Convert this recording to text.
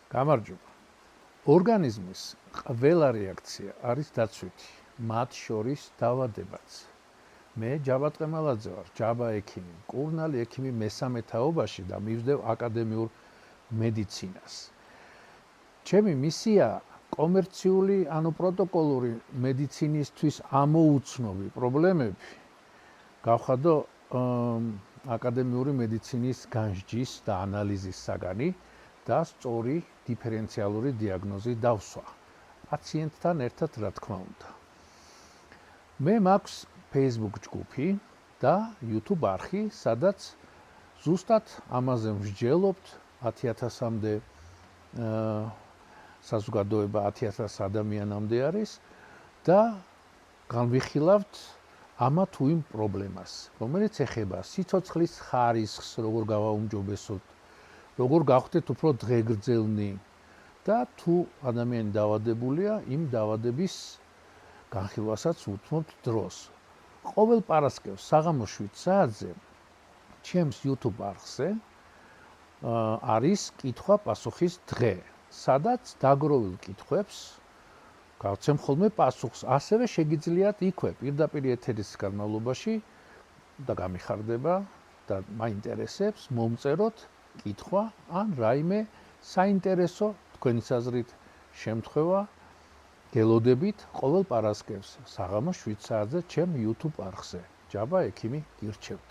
გამარჯობა. ორგანიზმის ყველა რეაქცია არის დაცვითი, მათ შორის დაავადებაც. მე ჯაბა ტყემალაძე ვარ, ჯაბა ექიმი, კურნალი ექიმი მესამე თაობაში და მივსდევ აკადემიურ მედიცინას. ჩემი მისია კომერციული, პროტოკოლური მედიცინისთვის ამოუცნობი პრობლემები გავხადო აკადემიური მედიცინის განსჯის და ანალიზის საგანი და სწორი დიფერენციალური დიაგნოზი დავსვა პაციენტთან ერთად, რა თქმა უნდა. მე მაქვს Facebook ჯგუფი და YouTube არხი, სადაც ზუსტად ამაზე მსჯელობთ 10,000-მდე საზოგადოება 10,000 ადამიანამდე არის და განვიხილავთ ამა თუ იმ პრობლემას, რომელიც ეხება სიცოცხლის ხარისხს, როგორ გავაუმჯობესოთ, როგორ გავხდეთ უფრო დღეგრძელნი და თუ ადამიანი დაავადებულია, იმ დაავადების განხილვასაც უთმობთ დროს. ყოველ პარასკევს საღამოს 7 საათზე ჩემს YouTube არხზე არის კითხვა-პასუხის დღე, სადაც დაგროვილ კითხვებს გავცემ ხოლმე პასუხს. ასევე შეგიძლიათ იქვე პირდაპირ ეთერის განმავლობაში და გამიხარდება და მაინტერესებს მომწეროთ კითხვა ან რაიმე საინტერესო თქვენი აზრით შემთხვევა გელოდებით ყოველ პარასკევს საღამოს 7 საათზე ჩემ YouTube არხზე. ჯაბა ექიმი გირჩევთ.